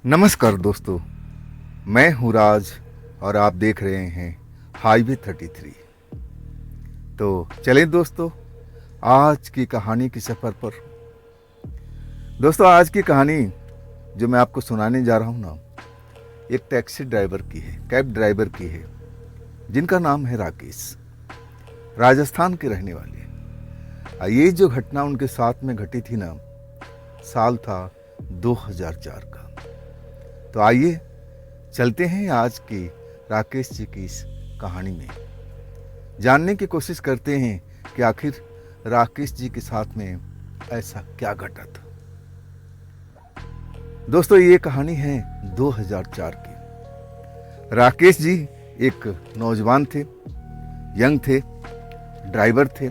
नमस्कार दोस्तों, मैं हूँ राज और आप देख रहे हैं हाईवे 33। तो चलें दोस्तों, आज की कहानी के सफ़र पर। दोस्तों, आज की कहानी जो मैं आपको सुनाने जा रहा हूँ ना, एक टैक्सी ड्राइवर की है, कैब ड्राइवर की है, जिनका नाम है राकेश। राजस्थान के रहने वाले हैं। ये जो घटना उनके साथ में घटी थी ना, साल था 2004 का। तो आइए चलते हैं आज की राकेश जी की इस कहानी में, जानने की कोशिश करते हैं कि आखिर राकेश जी के साथ में ऐसा क्या घटा था। दोस्तों, ये कहानी है 2004 की। राकेश जी एक नौजवान थे, यंग थे, ड्राइवर थे,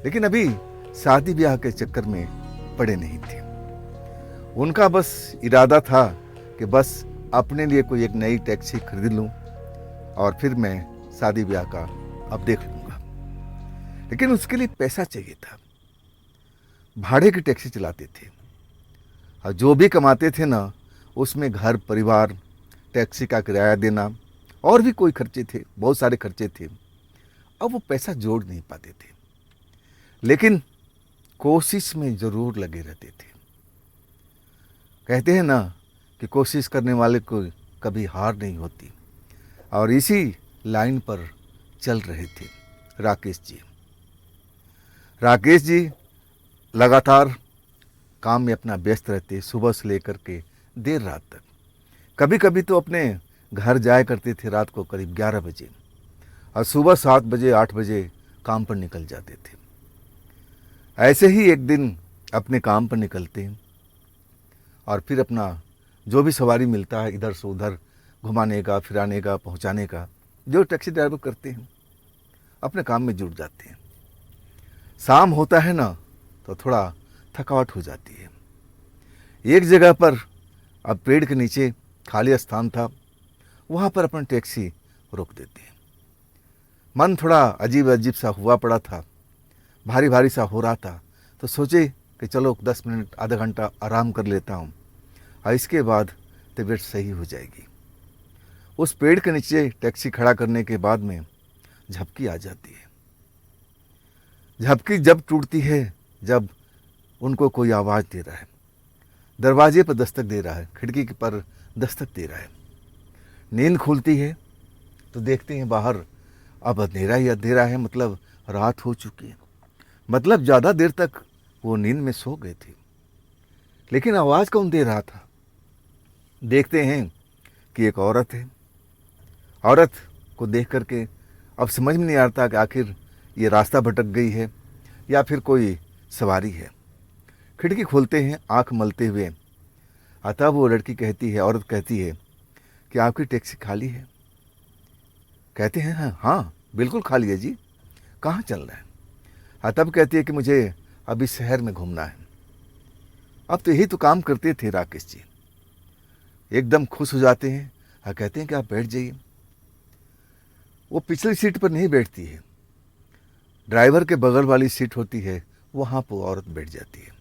लेकिन अभी शादी ब्याह के चक्कर में पड़े नहीं थे। उनका बस इरादा था कि बस अपने लिए कोई एक नई टैक्सी खरीद लूं और फिर मैं शादी ब्याह का अब देख लूंगा। लेकिन उसके लिए पैसा चाहिए था। भाड़े की टैक्सी चलाते थे और जो भी कमाते थे ना, उसमें घर परिवार, टैक्सी का किराया देना और भी कोई खर्चे थे, बहुत सारे खर्चे थे। अब वो पैसा जोड़ नहीं पाते थे, लेकिन कोशिश में जरूर लगे रहते थे। कहते हैं ना कि कोशिश करने वाले को कभी हार नहीं होती, और इसी लाइन पर चल रहे थे राकेश जी। राकेश जी लगातार काम में अपना व्यस्त रहते, सुबह से लेकर के देर रात तक। कभी कभी तो अपने घर जाया करते थे रात को करीब 11 बजे, और सुबह 7 बजे 8 बजे काम पर निकल जाते थे। ऐसे ही एक दिन अपने काम पर निकलते हैं और फिर अपना जो भी सवारी मिलता है इधर से उधर घुमाने का, फिराने का, पहुंचाने का, जो टैक्सी ड्राइवर करते हैं, अपने काम में जुट जाते हैं। शाम होता है ना, तो थोड़ा थकावट हो जाती है। एक जगह पर अब पेड़ के नीचे खाली स्थान था, वहाँ पर अपन टैक्सी रोक देते हैं। मन थोड़ा अजीब अजीब सा हुआ पड़ा था, भारी भारी सा हो रहा था। तो सोचे कि चलो 10 मिनट आधा घंटा आराम कर लेता हूँ और इसके बाद तबीयत सही हो जाएगी। उस पेड़ के नीचे टैक्सी खड़ा करने के बाद में झपकी आ जाती है। झपकी जब टूटती है, जब उनको कोई आवाज़ दे रहा है, दरवाजे पर दस्तक दे रहा है, खिड़की पर दस्तक दे रहा है। नींद खुलती है तो देखते हैं बाहर अब अंधेरा ही अंधेरा है, मतलब रात हो चुकी है। मतलब ज़्यादा देर तक वो नींद में सो गए थे। लेकिन आवाज़ कौन दे रहा था? देखते हैं कि एक औरत है। औरत को देख करके अब समझ में नहीं आता कि आखिर ये रास्ता भटक गई है या फिर कोई सवारी है। खिड़की खोलते हैं आंख मलते हुए, अतः वो लड़की कहती है, औरत कहती है कि आपकी टैक्सी खाली है? कहते हैं हाँ हाँ बिल्कुल खाली है जी, कहाँ चल रहा है? तब कहती है कि मुझे अभी शहर में घूमना है। अब तो यही तो काम करते थे राकेश जी। एकदम खुश हो जाते हैं और कहते हैं कि आप बैठ जाइए। वो पिछली सीट पर नहीं बैठती है, ड्राइवर के बगल वाली सीट होती है, वहाँ पर औरत बैठ जाती है।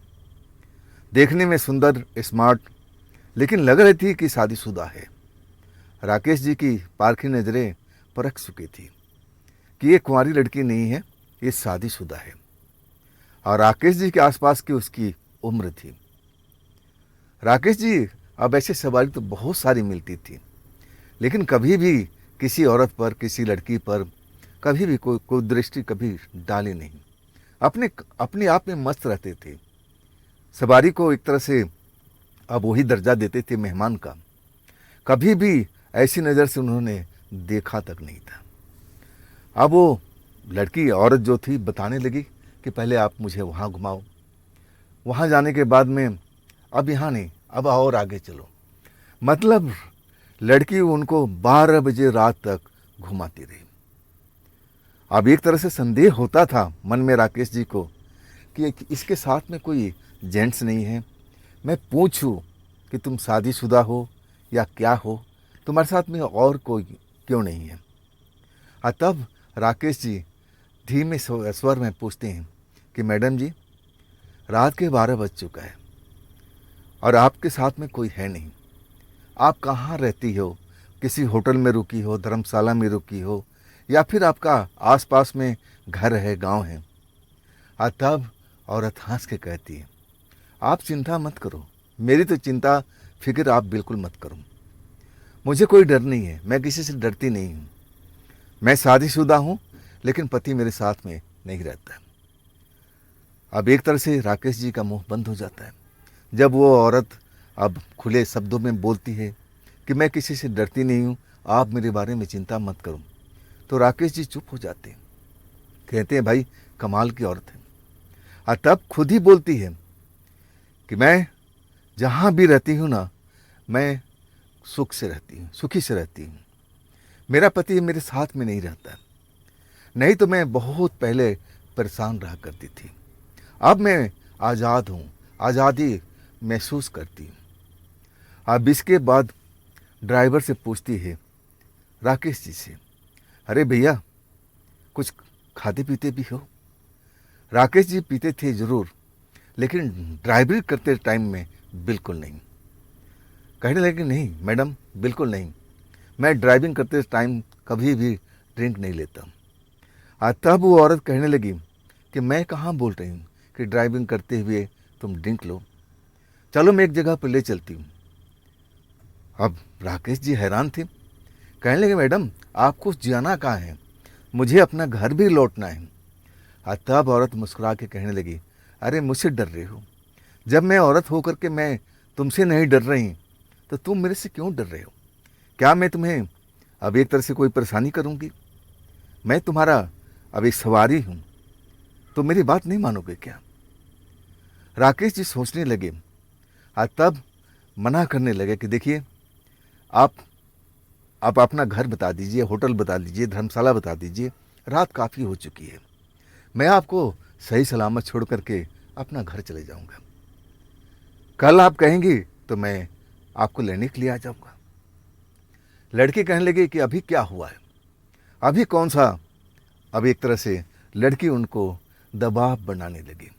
देखने में सुंदर, स्मार्ट, लेकिन लग रही थी कि शादीशुदा है। राकेश जी की पारखी नज़रें परख चुकी थी कि ये कुंवारी लड़की नहीं है, ये शादीशुदा है। और राकेश जी के आसपास की उसकी उम्र थी। राकेश जी अब ऐसे सवारी तो बहुत सारी मिलती थी, लेकिन कभी भी किसी औरत पर, किसी लड़की पर कभी भी कोई दृष्टि कभी डाली नहीं। अपने आप में मस्त रहते थे। सवारी को एक तरह से अब वही दर्जा देते थे मेहमान का। कभी भी ऐसी नज़र से उन्होंने देखा तक नहीं था। अब वो लड़की, औरत जो थी, बताने लगी कि पहले आप मुझे वहाँ घुमाओ, वहाँ जाने के बाद में अब यहाँ नहीं, अब और आगे चलो। मतलब लड़की उनको 12 बजे रात तक घुमाती रही। अब एक तरह से संदेह होता था मन में राकेश जी को कि इसके साथ में कोई जेंट्स नहीं है। मैं पूछूं कि तुम शादीशुदा हो या क्या हो, तुम्हारे साथ में और कोई क्यों नहीं है? तब राकेश जी धीमे स्वर में पूछते हैं कि मैडम जी, रात के 12 बज चुका है और आपके साथ में कोई है नहीं, आप कहाँ रहती हो, किसी होटल में रुकी हो, धर्मशाला में रुकी हो, या फिर आपका आसपास में घर है, गांव है। तब औरत हंस के कहती है, आप चिंता मत करो, मेरी तो चिंता फिक्र आप बिल्कुल मत करो। मुझे कोई डर नहीं है, मैं किसी से डरती नहीं हूँ। मैं शादीशुदा हूँ, लेकिन पति मेरे साथ में नहीं रहता है। अब एक तरह से राकेश जी का मुंह बंद हो जाता है जब वो औरत अब खुले शब्दों में बोलती है कि मैं किसी से डरती नहीं हूँ, आप मेरे बारे में चिंता मत करो। तो राकेश जी चुप हो जाते हैं, कहते हैं भाई कमाल की औरत है। और तब खुद ही बोलती है कि मैं जहाँ भी रहती हूँ ना, मैं सुख से रहती हूँ, सुखी से रहती हूँ। मेरा पति मेरे साथ में नहीं रहता, नहीं तो मैं बहुत पहले परेशान रहा करती थी। अब मैं आज़ाद हूँ, आज़ादी महसूस करती हूँ। अब इसके बाद ड्राइवर से पूछती है राकेश जी से, अरे भैया कुछ खाते पीते भी हो? राकेश जी पीते थे ज़रूर, लेकिन ड्राइवरी करते टाइम में बिल्कुल नहीं। कहने लगे नहीं मैडम, बिल्कुल नहीं, मैं ड्राइविंग करते टाइम कभी भी ड्रिंक नहीं लेता। तब वो औरत कहने लगी कि मैं कहाँ बोल रही हूँ कि ड्राइविंग करते हुए तुम ड्रिंक लो, चलो मैं एक जगह पर ले चलती हूँ। अब राकेश जी हैरान थे, कहने लगे मैडम आपको जाना कहाँ है, मुझे अपना घर भी लौटना है। तब औरत मुस्कुरा के कहने लगी, अरे मुझसे डर रहे हो? जब मैं औरत होकर के मैं तुमसे नहीं डर रही, तो तुम मेरे से क्यों डर रहे हो? क्या मैं तुम्हें अब एक तरह से कोई परेशानी करूँगी? मैं तुम्हारा अब एक सवारी हूँ, तो मेरी बात नहीं मानोगे क्या? राकेश जी सोचने लगे और तब मना करने लगे कि देखिए आप अपना घर बता दीजिए, होटल बता दीजिए, धर्मशाला बता दीजिए, रात काफ़ी हो चुकी है, मैं आपको सही सलामत छोड़ करके अपना घर चले जाऊंगा। कल आप कहेंगी तो मैं आपको लेने के लिए आ जाऊंगा। लड़की कहने लगी कि अभी क्या हुआ है, अभी कौन सा? अब एक तरह से लड़की उनको दबाव बनाने लगी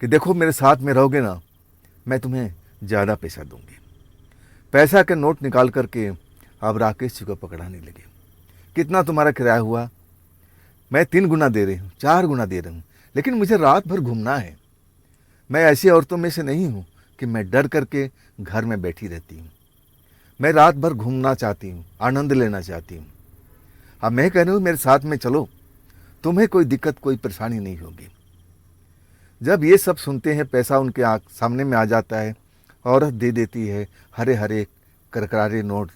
कि देखो मेरे साथ में रहोगे ना, मैं तुम्हें ज़्यादा पैसा दूंगी। पैसा के नोट निकाल करके अब राकेश जी को पकड़ाने लगे। कितना तुम्हारा किराया हुआ? मैं 3 गुना दे रही हूँ, 4 गुना दे रही हूँ, लेकिन मुझे रात भर घूमना है। मैं ऐसी औरतों में से नहीं हूँ कि मैं डर करके घर में बैठी रहती हूँ। मैं रात भर घूमना चाहती हूँ, आनंद लेना चाहती हूँ। अब मैं कह रही हूँ मेरे साथ में चलो, तुम्हें कोई दिक्कत कोई परेशानी नहीं होगी। जब ये सब सुनते हैं, पैसा उनके आँख सामने में आ जाता है, औरत दे देती है हरे हरे करकरारे नोट,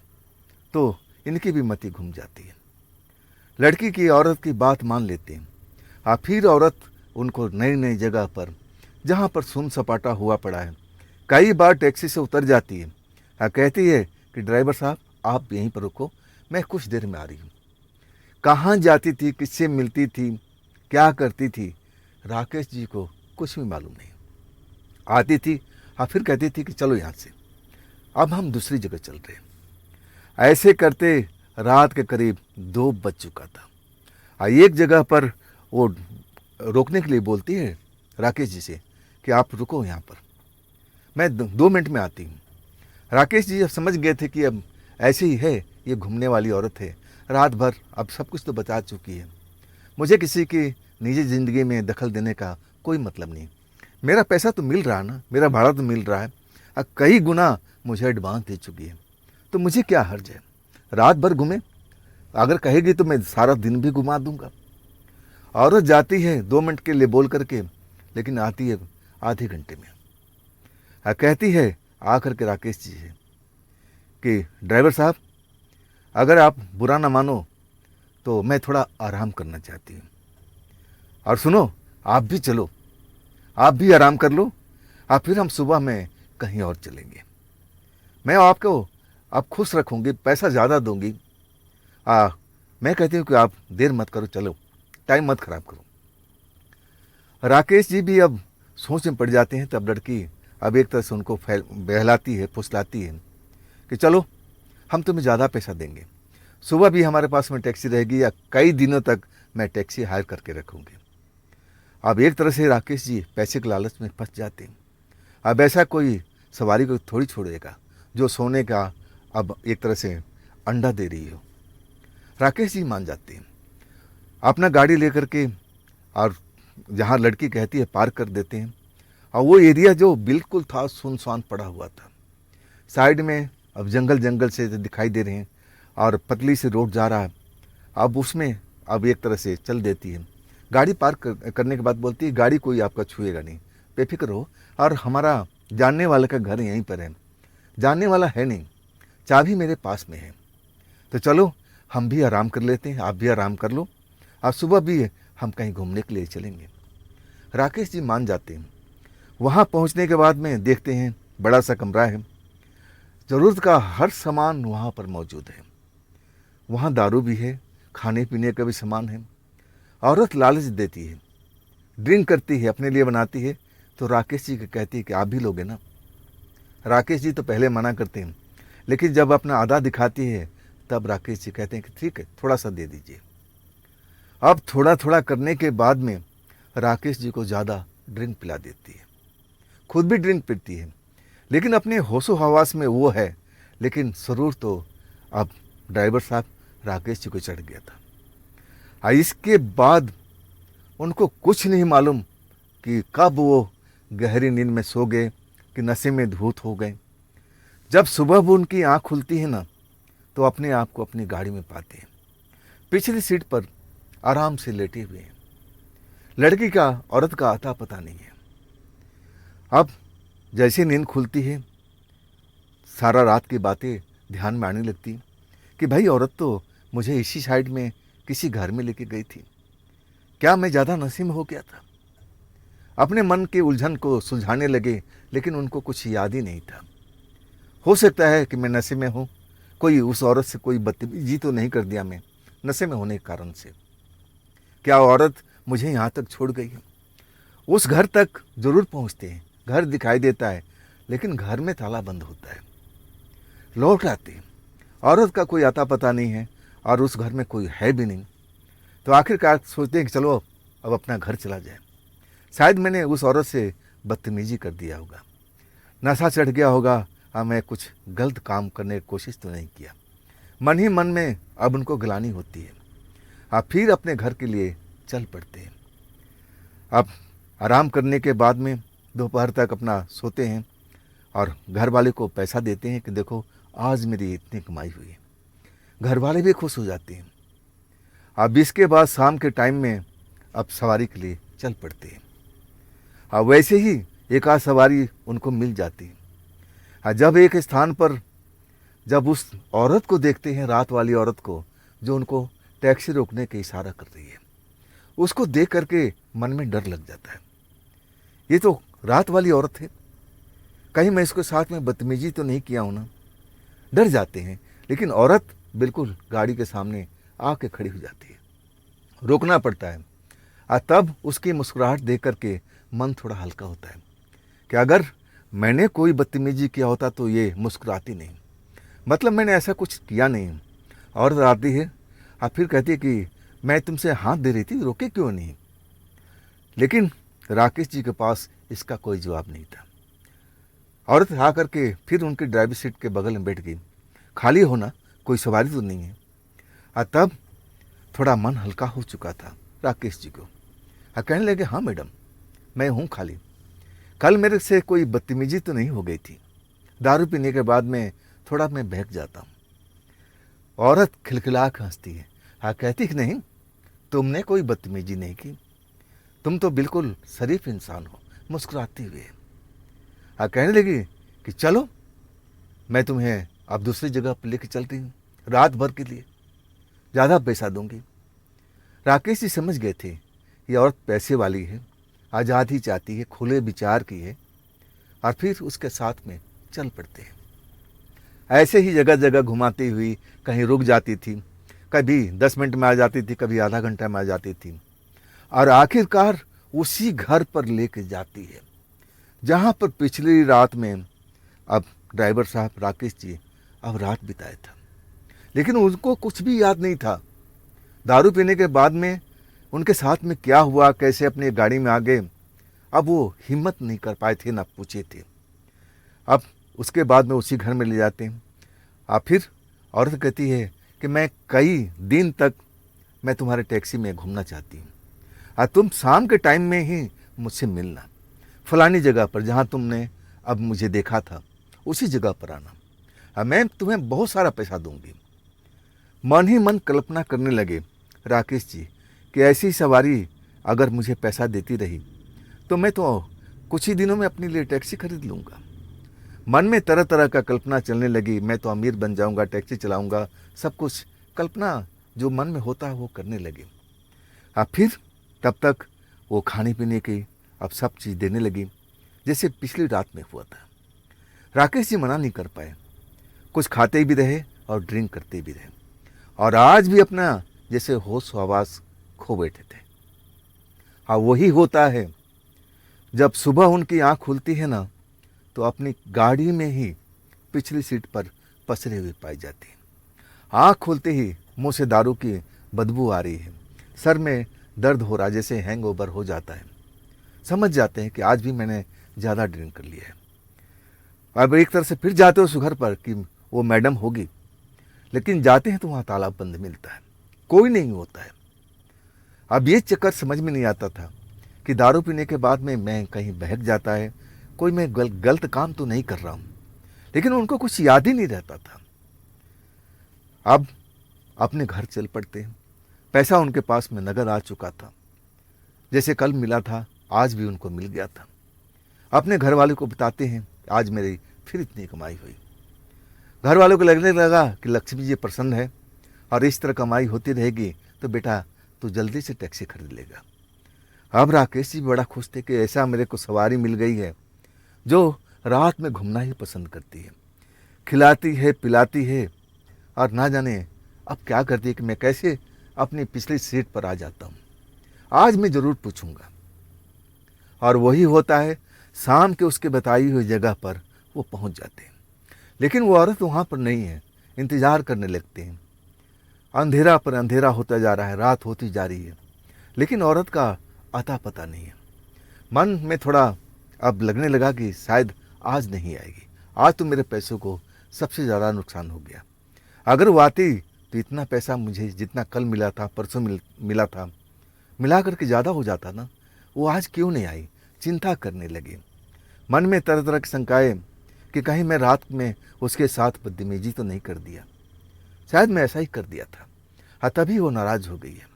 तो इनकी भी मति घूम जाती है। लड़की की औरत की बात मान लेते हैं। फिर औरत उनको नई नई जगह पर, जहाँ पर सुन सपाटा हुआ पड़ा है, कई बार टैक्सी से उतर जाती है। कहती है कि ड्राइवर साहब आप यहीं पर रुको, मैं कुछ देर में आ रही हूँ। कहाँ जाती थी, किससे मिलती थी, क्या करती थी, राकेश जी को कुछ भी मालूम नहीं। आती थी फिर कहती थी कि चलो यहाँ से, अब हम दूसरी जगह चल रहे हैं। ऐसे करते रात के करीब 2 बज चुका था। एक जगह पर वो रोकने के लिए बोलती है राकेश जी से कि आप रुको यहाँ पर, मैं 2 मिनट में आती हूँ। राकेश जी अब समझ गए थे कि अब ऐसे ही है, ये घूमने वाली औरत है, रात भर अब सब कुछ तो बता चुकी है, मुझे किसी की निजी ज़िंदगी में दखल देने का कोई मतलब नहीं। मेरा पैसा तो मिल रहा है ना, मेरा भाड़ा तो मिल रहा है, कई गुना मुझे एडवांस दे चुकी है, तो मुझे क्या हर्ज है, रात भर घूमे, अगर कहेगी तो मैं सारा दिन भी घुमा दूंगा। औरत जाती है 2 मिनट के लिए बोल करके, लेकिन आती है आधे घंटे में। कहती है आकर के राकेश जी से कि ड्राइवर साहब अगर आप बुरा ना मानो तो मैं थोड़ा आराम करना चाहती हूँ, और सुनो आप भी चलो, आप भी आराम कर लो, फिर हम सुबह में कहीं और चलेंगे, मैं आपको आप खुश रखूँगी, पैसा ज़्यादा दूंगी। मैं कहती हूँ कि आप देर मत करो, चलो टाइम मत खराब करो। राकेश जी भी अब सोच में पड़ जाते हैं। तब लड़की अब एक तरह से उनको बहलाती है, फुसलाती है कि चलो हम तुम्हें ज़्यादा पैसा देंगे, सुबह भी हमारे पास में टैक्सी रहेगी, या कई दिनों तक मैं टैक्सी हायर करके रखूँगी। अब एक तरह से राकेश जी पैसे के लालच में फंस जाते हैं। अब ऐसा कोई सवारी को थोड़ी छोड़ेगा जो सोने का अब एक तरह से अंडा दे रही हो। राकेश जी मान जाते हैं, अपना गाड़ी लेकर के और जहाँ लड़की कहती है पार्क कर देते हैं। और वो एरिया जो बिल्कुल था सुनसान पड़ा हुआ था, साइड में अब जंगल जंगल से दिखाई दे रहे हैं और पतली सी रोड जा रहा है। अब उसमें अब एक तरह से चल देती है, गाड़ी पार्क करने के बाद बोलती है गाड़ी कोई आपका छुएगा नहीं, बेफिक्र हो, और हमारा जानने वाले का घर यहीं पर है। जानने वाला है नहीं, चाबी मेरे पास में है, तो चलो हम भी आराम कर लेते हैं, आप भी आराम कर लो, आज सुबह भी हम कहीं घूमने के लिए चलेंगे। राकेश जी मान जाते हैं। वहाँ पहुँचने के बाद में देखते हैं बड़ा सा कमरा है, ज़रूरत का हर सामान वहाँ पर मौजूद है। वहाँ दारू भी है, खाने पीने का भी सामान है। औरत लालच देती है, ड्रिंक करती है, अपने लिए बनाती है, तो राकेश जी को कहती है कि आप भी लोगे ना। राकेश जी तो पहले मना करते हैं, लेकिन जब अपना आधा दिखाती है तब राकेश जी कहते हैं कि ठीक है थोड़ा सा दे दीजिए। अब थोड़ा थोड़ा करने के बाद में राकेश जी को ज़्यादा ड्रिंक पिला देती है, खुद भी ड्रिंक पीती है, लेकिन अपने होशो हवास में वो है, लेकिन सुरूर तो अब ड्राइवर साहब राकेश जी को चढ़ गया था। इसके बाद उनको कुछ नहीं मालूम कि कब वो गहरी नींद में सो गए कि नशे में धूत हो गए। जब सुबह वो उनकी आँख खुलती है ना, तो अपने आप को अपनी गाड़ी में पाते हैं, पिछली सीट पर आराम से लेटे हुए हैं। लड़की का औरत का आता पता नहीं है। अब जैसे नींद खुलती है, सारा रात की बातें ध्यान में आने लगती कि भाई औरत तो मुझे इसी साइड में किसी घर में लेके गई थी, क्या मैं ज़्यादा नशे में हो गया था। अपने मन के उलझन को सुलझाने लगे, लेकिन उनको कुछ याद ही नहीं था। हो सकता है कि मैं नशे में हूँ, कोई उस औरत से कोई बदतमीजी तो नहीं कर दिया मैं नशे में होने के कारण से, क्या औरत मुझे यहाँ तक छोड़ गई है। उस घर तक जरूर पहुँचते हैं, घर दिखाई देता है, लेकिन घर में ताला बंद होता है। लौट आते हैं, औरत का कोई आता पता नहीं है और उस घर में कोई है भी नहीं। तो आखिरकार सोचते हैं कि चलो अब अपना घर चला जाए, शायद मैंने उस औरत से बदतमीजी कर दिया होगा, नशा चढ़ गया होगा, मैं कुछ गलत काम करने की कोशिश तो नहीं किया। मन ही मन में अब उनको गिलानी होती है। आप फिर अपने घर के लिए चल पड़ते हैं। अब आराम करने के बाद में दोपहर तक अपना सोते हैं और घर वाले को पैसा देते हैं कि देखो आज मेरी इतनी कमाई हुई है। घर वाले भी खुश हो जाते हैं। अब इसके बाद शाम के टाइम में अब सवारी के लिए चल पड़ते हैं। अब वैसे ही एक आध सवारी उनको मिल जाती है। जब एक स्थान पर जब उस औरत को देखते हैं, रात वाली औरत को, जो उनको टैक्सी रोकने के इशारा कर रही है, उसको देख करके मन में डर लग जाता है। ये तो रात वाली औरत है, कहीं मैं इसके साथ में बदतमीजी तो नहीं किया हूं ना। डर जाते हैं, लेकिन औरत बिल्कुल गाड़ी के सामने आके खड़ी हो जाती है। रोकना पड़ता है और तब उसकी मुस्कुराहट देख करके मन थोड़ा हल्का होता है कि अगर मैंने कोई बदतमीजी किया होता तो ये मुस्कुराती नहीं, मतलब मैंने ऐसा कुछ किया नहीं। औरत आती है और फिर कहती है कि मैं तुमसे हाथ दे रही थी, रोके क्यों नहीं। लेकिन राकेश जी के पास इसका कोई जवाब नहीं था। औरत आ करके फिर उनकी ड्राइवर सीट के बगल में बैठ गई, खाली होना, कोई सवारी तो नहीं है। और तब थोड़ा मन हल्का हो चुका था राकेश जी को, और कहने लगे हाँ मैडम मैं हूँ खाली, कल मेरे से कोई बदतमीजी तो नहीं हो गई थी, दारू पीने के बाद में थोड़ा मैं बहक जाता हूँ। औरत खिलखिला कर हंसती है, हाँ कहती कि नहीं तुमने कोई बदतमीजी नहीं की, तुम तो बिल्कुल शरीफ इंसान हो, मुस्कुराती हुई। कहने लगी कि चलो मैं तुम्हें अब दूसरी जगह पर लेके चलती हूँ, रात भर के लिए ज़्यादा पैसा दूंगी। राकेश जी समझ गए थे ये औरत पैसे वाली है, आज़ादी चाहती है, खुले विचार की है, और फिर उसके साथ में चल पड़ते हैं। ऐसे ही जगह जगह घुमाती हुई कहीं रुक जाती थी, कभी 10 मिनट में आ जाती थी, कभी आधा घंटा में आ जाती थी, और आखिरकार उसी घर पर लेके जाती है जहाँ पर पिछली रात में अब ड्राइवर साहब राकेश जी अब रात बिताया था। लेकिन उनको कुछ भी याद नहीं था। दारू पीने के बाद में उनके साथ में क्या हुआ, कैसे अपनी गाड़ी में आ गए, अब वो हिम्मत नहीं कर पाए थे, ना पूछे थे। अब उसके बाद में उसी घर में ले जाते हैं। फिर औरत कहती है कि मैं कई दिन तक मैं तुम्हारे टैक्सी में घूमना चाहती हूँ, तुम शाम के टाइम में ही मुझसे मिलना, फलानी जगह पर जहाँ तुमने अब मुझे देखा था उसी जगह पर आना, मैं तुम्हें बहुत सारा पैसा दूंगी। मन ही मन कल्पना करने लगे राकेश जी कि ऐसी सवारी अगर मुझे पैसा देती रही तो मैं तो कुछ ही दिनों में अपने लिए टैक्सी खरीद लूँगा। मन में तरह तरह का कल्पना चलने लगी, मैं तो अमीर बन जाऊँगा, टैक्सी चलाऊँगा, सब कुछ कल्पना जो मन में होता है वो करने लगे। फिर तब तक वो खाने पीने की अब सब चीज़ देने लगी जैसे पिछली रात में हुआ था। राकेश जी मना नहीं कर पाए, कुछ खाते भी रहे और ड्रिंक करते भी रहे, और आज भी अपना जैसे होश हवास खो बैठे थे। वही होता है जब सुबह उनकी आँख खुलती है ना, तो अपनी गाड़ी में ही पिछली सीट पर पसरे हुए पाई जाती है। आँख खुलते ही मुंह से दारू की बदबू आ रही है, सर में दर्द हो रहा जैसे हैंगओवर हो जाता है। समझ जाते हैं कि आज भी मैंने ज़्यादा ड्रिंक कर लिया है। अब एक तरह से फिर जाते हो उस घर पर कि वो मैडम होगी, लेकिन जाते हैं तो वहाँ ताला बंद मिलता है, कोई नहीं होता है। अब ये चक्कर समझ में नहीं आता था कि दारू पीने के बाद में मैं कहीं बहक जाता है, कोई मैं गलत काम तो नहीं कर रहा हूँ, लेकिन उनको कुछ याद ही नहीं रहता था। अब अपने घर चल पड़ते हैं, पैसा उनके पास में नगद आ चुका था, जैसे कल मिला था आज भी उनको मिल गया था। अपने घर वालों को बताते हैं आज मेरी फिर इतनी कमाई हुई। घर वालों को लगने लगा कि लक्ष्मी जी प्रसन्न है और इस तरह कमाई होती रहेगी तो बेटा तू जल्दी से टैक्सी खरीद लेगा। अब राकेश जी बड़ा खुश थे कि ऐसा मेरे को सवारी मिल गई है जो रात में घूमना ही पसंद करती है, खिलाती है पिलाती है, और ना जाने अब क्या करती है कि मैं कैसे अपनी पिछली सीट पर आ जाता हूँ। आज मैं ज़रूर पूछूंगा। और वही होता है, शाम के उसके बताई हुई जगह पर वो पहुँच जाते हैं, लेकिन वो औरत वहाँ पर नहीं है। इंतज़ार करने लगते हैं, अंधेरा पर अंधेरा होता जा रहा है, रात होती जा रही है, लेकिन औरत का अता पता नहीं है। मन में थोड़ा अब लगने लगा कि शायद आज नहीं आएगी, आज तो मेरे पैसों को सबसे ज़्यादा नुकसान हो गया। अगर वो आती तो इतना पैसा मुझे जितना कल मिला था, परसों मिला था, मिला करके ज़्यादा हो जाता ना। वो आज क्यों नहीं आई, चिंता करने लगे। मन में तरह तरह की शंकाएं कि कहीं मैं रात में उसके साथ बदतमीजी तो नहीं कर दिया, शायद मैं ऐसा ही कर दिया था। तभी वो नाराज़ हो गई है।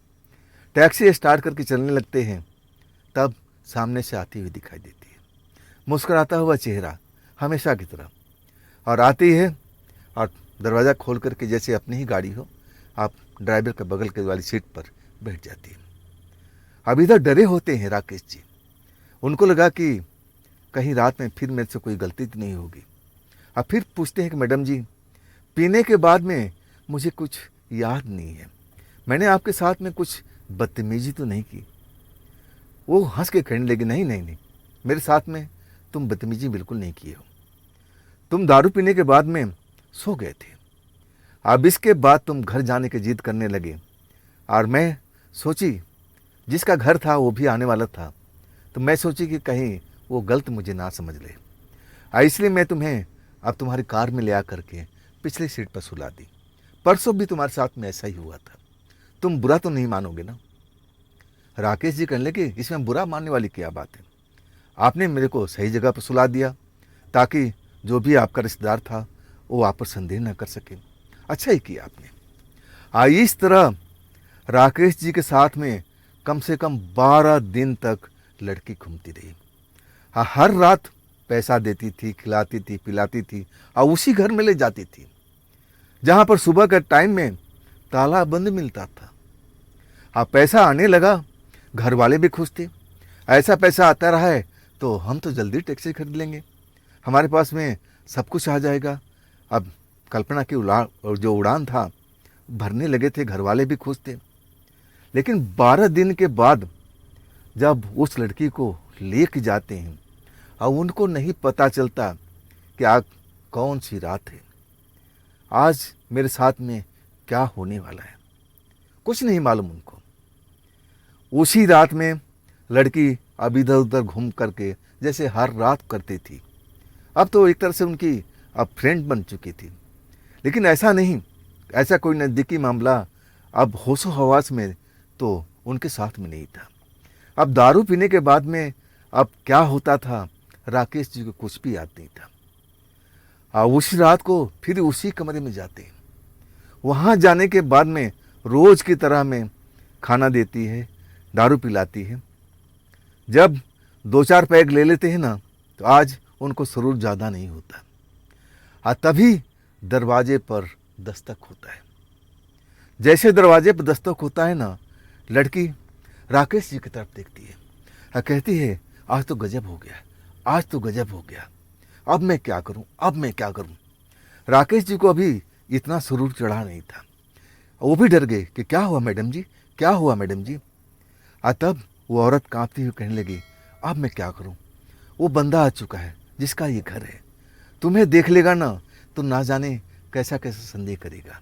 टैक्सी स्टार्ट करके चलने लगते हैं, तब सामने से आती हुई दिखाई देती है, मुस्कुराता हुआ चेहरा हमेशा की तरह, और आती है और दरवाज़ा खोल करके जैसे अपनी ही गाड़ी हो, आप ड्राइवर के बगल के वाली सीट पर बैठ जाती है। अब इधर डरे होते हैं राकेश जी, उनको लगा कि कहीं रात में फिर मेरे से कोई गलती तो नहीं होगी। अब फिर पूछते हैं कि मैडम जी, पीने के बाद में मुझे कुछ याद नहीं है, मैंने आपके साथ में कुछ बदतमीजी तो नहीं की? वो हंस के कहने लगी, नहीं नहीं नहीं, मेरे साथ में तुम बदतमीजी बिल्कुल नहीं किए हो, तुम दारू पीने के बाद में सो गए थे। अब इसके बाद तुम घर जाने की जिद करने लगे, और मैं सोची जिसका घर था वो भी आने वाला था, तो मैं सोची कि कहीं वो गलत मुझे ना समझ ले, इसलिए मैं तुम्हें अब तुम्हारी कार में ले आ करके पिछली सीट पर सुला दी। परसों भी तुम्हारे साथ में ऐसा ही हुआ था, तुम बुरा तो नहीं मानोगे ना? राकेश जी कहने लगे, इसमें बुरा मानने वाली क्या बात है, आपने मेरे को सही जगह पर सुला दिया ताकि जो भी आपका रिश्तेदार था वो आप पर संदेह न कर सके, अच्छा ही किया आपने। इस तरह राकेश जी के साथ में कम से कम 12 दिन तक लड़की घूमती रही। हर रात पैसा देती थी, खिलाती थी, पिलाती थी, और उसी घर में ले जाती थी जहाँ पर सुबह के टाइम में ताला बंद मिलता था। पैसा आने लगा, घर वाले भी खुश थे, ऐसा पैसा आता रहा है तो हम तो जल्दी टैक्सी खरीद लेंगे, हमारे पास में सब कुछ आ जाएगा। अब कल्पना की जो उड़ान था भरने लगे थे, घर वाले भी खुश थे। लेकिन 12 दिन के बाद जब उस लड़की को लेके जाते हैं और उनको नहीं पता चलता कि आज कौन सी रात है, आज मेरे साथ में क्या होने वाला है, कुछ नहीं मालूम उनको। उसी रात में लड़की अब इधर उधर घूम करके जैसे हर रात करती थी, अब तो एक तरह से उनकी अब फ्रेंड बन चुकी थी, लेकिन ऐसा नहीं, ऐसा कोई नज़दीकी मामला अब होशो हवास में तो उनके साथ में नहीं था। अब दारू पीने के बाद में अब क्या होता था, राकेश जी को कुछ भी याद नहीं था। उसी रात को फिर उसी कमरे में जाते हैं। वहाँ जाने के बाद में रोज की तरह में खाना देती है, दारू पिलाती है। जब 2-4 पैग ले लेते हैं ना, तो आज उनको सुरूर ज़्यादा नहीं होता। तभी दरवाजे पर दस्तक होता है। जैसे दरवाजे पर दस्तक होता है ना, लड़की राकेश जी की तरफ देखती है और कहती है, आज तो गजब हो गया, आज तो गजब हो गया, अब मैं क्या करूं, अब मैं क्या करूं। राकेश जी को अभी इतना सुरूर चढ़ा नहीं था। वो भी डर गए कि क्या हुआ मैडम जी, क्या हुआ मैडम जी। तब वो औरत कांपती हुई कहने लगी, अब मैं क्या करूं, वो बंदा आ चुका है जिसका ये घर है, तुम्हें देख लेगा ना तो ना जाने कैसा कैसा संदेह करेगा।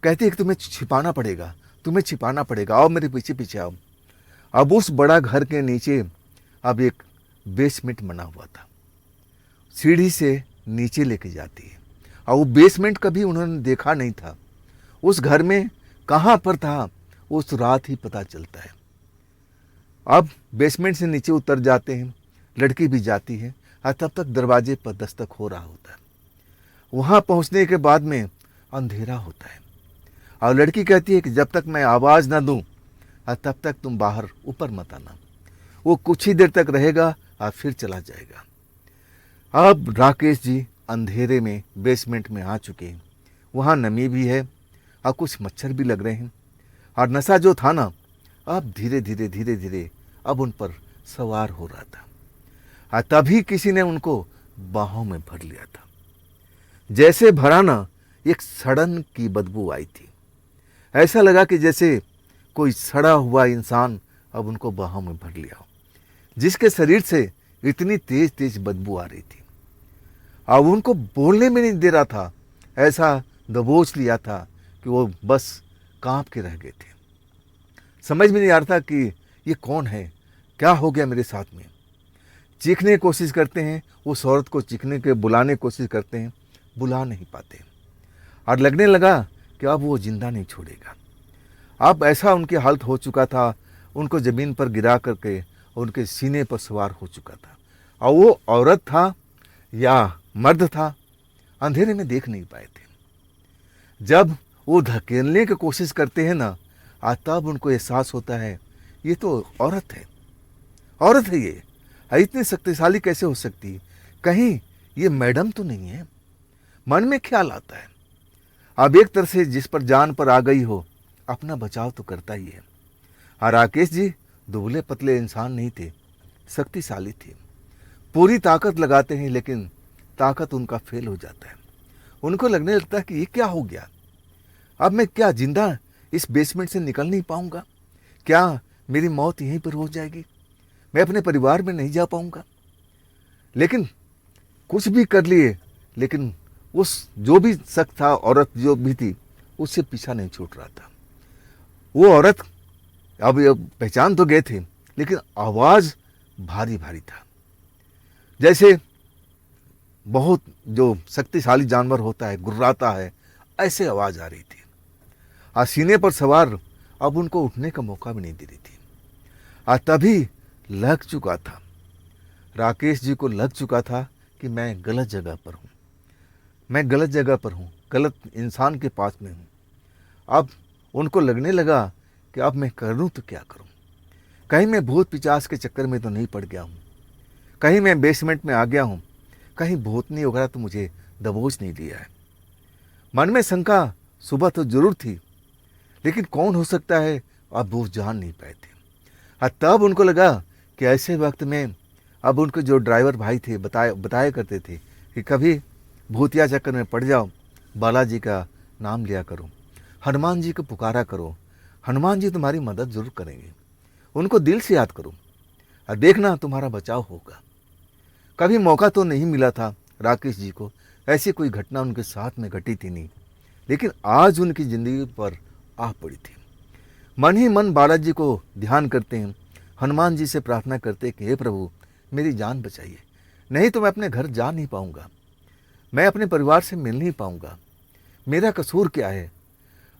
कहती है कि तुम्हें छिपाना पड़ेगा, तुम्हें छिपाना पड़ेगा, आओ मेरे पीछे पीछे आओ। अब उस बड़ा घर के नीचे अब एक बेसमेंट बना हुआ था, सीढ़ी से नीचे लेके जाती है। और वो बेसमेंट कभी उन्होंने देखा नहीं था, उस घर में कहाँ पर था उस रात ही पता चलता है। अब बेसमेंट से नीचे उतर जाते हैं, लड़की भी जाती है और तब तक दरवाजे पर दस्तक हो रहा होता है। वहाँ पहुँचने के बाद में अंधेरा होता है और लड़की कहती है कि जब तक मैं आवाज़ ना दूँ तब तक तुम बाहर ऊपर मत आना। वो कुछ ही देर तक रहेगा और फिर चला जाएगा। अब राकेश जी अंधेरे में बेसमेंट में आ चुके हैं। वहाँ नमी भी है और कुछ मच्छर भी लग रहे हैं और नशा जो था ना, अब धीरे धीरे धीरे धीरे अब उन पर सवार हो रहा था। और तभी किसी ने उनको बाहों में भर लिया था। जैसे भरा ना, एक सड़न की बदबू आई थी। ऐसा लगा कि जैसे कोई सड़ा हुआ इंसान अब उनको बाहों में भर लिया हो, जिसके शरीर से इतनी तेज तेज बदबू आ रही थी। अब उनको बोलने में नहीं दे रहा था, ऐसा दबोच लिया था कि वो बस कांप के रह गए थे। समझ में नहीं आ रहा था कि ये कौन है, क्या हो गया मेरे साथ में। चीखने की कोशिश करते हैं, उस औरत को चीखने के बुलाने की कोशिश करते हैं, बुला नहीं पाते और लगने लगा कि अब वो जिंदा नहीं छोड़ेगा। अब ऐसा उनकी हालत हो चुका था, उनको ज़मीन पर गिरा करके उनके सीने पर सवार हो चुका था। और वो औरत था या मर्द था, अंधेरे में देख नहीं पाए थे। जब वो धकेलने की कोशिश करते हैं ना, तब उनको एहसास होता है ये तो औरत है, औरत है ये, इतनी शक्तिशाली कैसे हो सकती है, कहीं ये मैडम तो नहीं है। मन में ख्याल आता है। अब एक तरह से जिस पर जान पर आ गई हो, अपना बचाव तो करता ही है। और राकेश जी दुबले पतले इंसान नहीं थे, शक्तिशाली थे, पूरी ताकत लगाते हैं, लेकिन ताकत उनका फेल हो जाता है। उनको लगने लगता है कि ये क्या हो गया, अब मैं क्या जिंदा इस बेसमेंट से निकल नहीं पाऊंगा, क्या मेरी मौत यहीं पर हो जाएगी, मैं अपने परिवार में नहीं जा पाऊंगा। लेकिन कुछ भी कर लिए, लेकिन उस जो भी शख्स था, औरत जो भी थी, उससे पीछा नहीं छूट रहा था। वो औरत अब पहचान तो गए थे, लेकिन आवाज़ भारी भारी था, जैसे बहुत जो शक्तिशाली जानवर होता है, गुर्राता है, ऐसे आवाज़ आ रही थी। सीने पर सवार अब उनको उठने का मौका भी नहीं दे रही थी। तभी लग चुका था, राकेश जी को लग चुका था कि मैं गलत जगह पर हूँ, मैं गलत जगह पर हूँ, गलत इंसान के पास में हूँ। अब उनको लगने लगा कि अब मैं करूँ तो क्या करूँ, कहीं मैं भूत पिचास के चक्कर में तो नहीं पड़ गया हूँ, कहीं मैं बेसमेंट में आ गया हूँ, कहीं भूतनी वगैरह तो मुझे दबोच नहीं लिया है। मन में शंका सुबह तो जरूर थी, लेकिन कौन हो सकता है, अब वो जान नहीं पाए थे। तब उनको लगा कि ऐसे वक्त में अब उनके जो ड्राइवर भाई थे बताया करते थे कि कभी भूतिया चक्कर में पड़ जाओ, बालाजी का नाम लिया करो, हनुमान जी को पुकारा करो, हनुमान जी तुम्हारी मदद जरूर करेंगे, उनको दिल से याद करो और देखना तुम्हारा बचाव होगा। कभी मौका तो नहीं मिला था राकेश जी को, ऐसी कोई घटना उनके साथ में घटी थी नहीं, लेकिन आज उनकी ज़िंदगी पर आ पड़ी थी। मन ही मन बालाजी को ध्यान करते हैं, हनुमान जी से प्रार्थना करते कि हे प्रभु मेरी जान बचाइए, नहीं तो मैं अपने घर जा नहीं पाऊंगा, मैं अपने परिवार से मिल नहीं पाऊंगा, मेरा कसूर क्या है,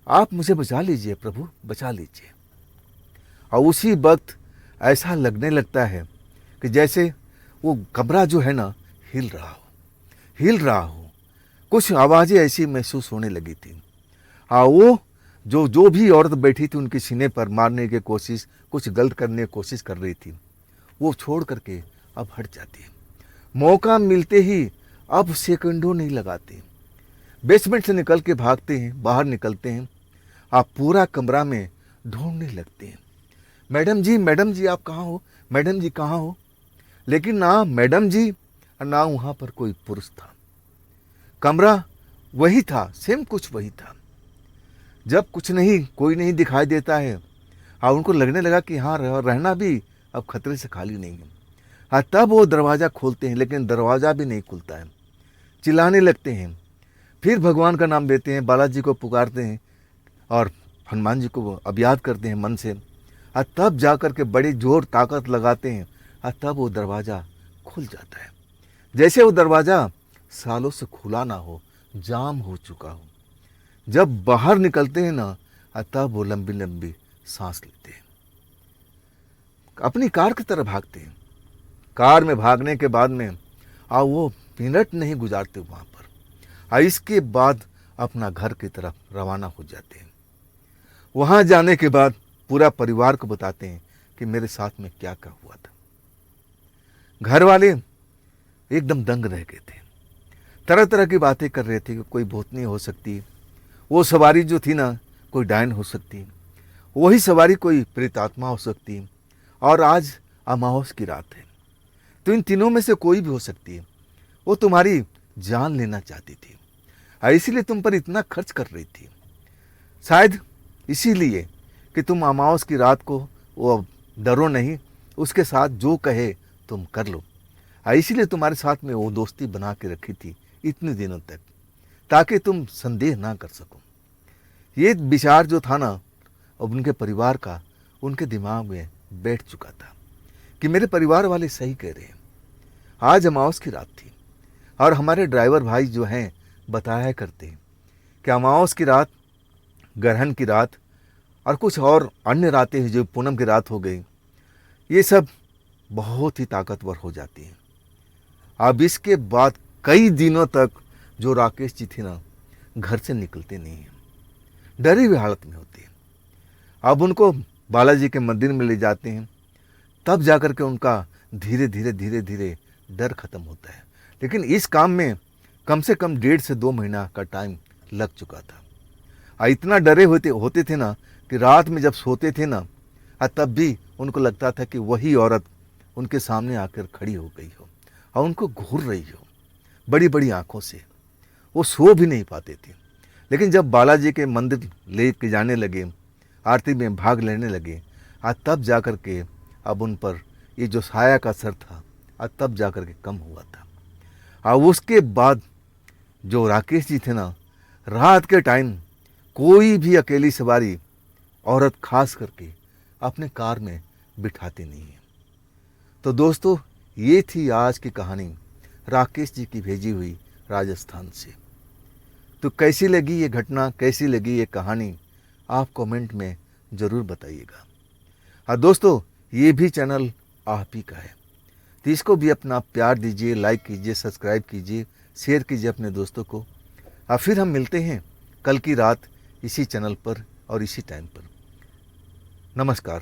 आप मुझे बचा लीजिए प्रभु, बचा लीजिए। और उसी वक्त ऐसा लगने लगता है कि जैसे वो कमरा जो है ना हिल रहा हो। कुछ आवाज़ें ऐसी महसूस होने लगी थी। हाँ, वो जो भी औरत बैठी थी उनके सीने पर मारने की कोशिश, कुछ गलत करने की कोशिश कर रही थी, वो छोड़ करके अब हट जाती है। मौका मिलते ही अब सेकंडों नहीं लगाते, बेसमेंट से निकल के भागते हैं, बाहर निकलते हैं। आप पूरा कमरा में ढूंढने लगते हैं, मैडम जी आप कहाँ हो, मैडम जी कहाँ हो। लेकिन ना मैडम जी ना वहाँ पर कोई पुरुष था। कमरा वही था, सेम कुछ वही था। जब कुछ नहीं, कोई नहीं दिखाई देता है, हाँ, उनको लगने लगा कि हाँ रहना भी अब खतरे से खाली नहीं है। हाँ, तब वो दरवाज़ा खोलते हैं, लेकिन दरवाज़ा भी नहीं खुलता है। चिल्लाने लगते हैं, फिर भगवान का नाम लेते हैं, बालाजी को पुकारते हैं और हनुमान जी को अब याद करते हैं मन से। हाँ, तब जा कर के बड़ी जोर ताकत लगाते हैं। हाँ, तब वो दरवाज़ा खुल जाता है। जैसे वो दरवाज़ा सालों से खुला ना हो, जाम हो चुका हो। जब बाहर निकलते हैं ना, तब वो लंबी लंबी सांस लेते हैं, अपनी कार की तरफ भागते हैं। कार में भागने के बाद में वो मिनट नहीं गुजारते वहाँ पर। इसके बाद अपना घर की तरफ रवाना हो जाते हैं। वहाँ जाने के बाद पूरा परिवार को बताते हैं कि मेरे साथ में क्या क्या हुआ था। घर वाले एकदम दंग रह गए थे, तरह तरह की बातें कर रहे थे कि कोई भूतनी हो सकती, वो सवारी जो थी ना कोई डायन हो सकती, वही सवारी कोई प्रेतात्मा हो सकती, और आज अमावस की रात है, तो इन तीनों में से कोई भी हो सकती है। वो तुम्हारी जान लेना चाहती थी, इसीलिए तुम पर इतना खर्च कर रही थी। शायद इसीलिए कि तुम अमावस की रात को वो डरो नहीं, उसके साथ जो कहे तुम कर लो। इसीलिए तुम्हारे साथ में वो दोस्ती बना के रखी थी इतने दिनों तक, ताकि तुम संदेह ना कर सको। ये विचार जो था ना अब उनके परिवार का, उनके दिमाग में बैठ चुका था कि मेरे परिवार वाले सही कह रहे हैं। आज अमावस की रात थी और हमारे ड्राइवर भाई जो हैं बताया करते हैं कि अमावस की रात, ग्रहण की रात और कुछ और अन्य रातें हैं जो पूनम की रात हो गई, ये सब बहुत ही ताकतवर हो जाती हैं। अब इसके बाद कई दिनों तक जो राकेश जी थे ना घर से निकलते नहीं हैं, डरी हुई हालत में होते हैं। अब उनको बालाजी के मंदिर में ले जाते हैं, तब जाकर के उनका धीरे धीरे डर खत्म होता है। लेकिन इस काम में कम से कम 1.5 से 2 महीना का टाइम लग चुका था। इतना डरे होते थे ना कि रात में जब सोते थे ना, तब भी उनको लगता था कि वही औरत उनके सामने आकर खड़ी हो गई हो और उनको घूर रही हो बड़ी बड़ी आंखों से। वो सो भी नहीं पाते थे। लेकिन जब बालाजी के मंदिर ले के जाने लगे, आरती में भाग लेने लगे, तब जाकर के अब उन पर ये जो साया का असर था तब जाकर के कम हुआ था। उसके बाद जो राकेश जी थे ना, रात के टाइम कोई भी अकेली सवारी औरत खास करके अपने कार में बिठाती नहीं है। तो दोस्तों, ये थी आज की कहानी राकेश जी की भेजी हुई राजस्थान से। तो कैसी लगी ये घटना, कैसी लगी ये कहानी, आप कमेंट में ज़रूर बताइएगा। दोस्तों, ये भी चैनल आप ही का है, तो इसको भी अपना प्यार दीजिए, लाइक कीजिए, सब्सक्राइब कीजिए, शेयर कीजिए अपने दोस्तों को। फिर हम मिलते हैं कल की रात इसी चैनल पर और इसी टाइम पर। नमस्कार।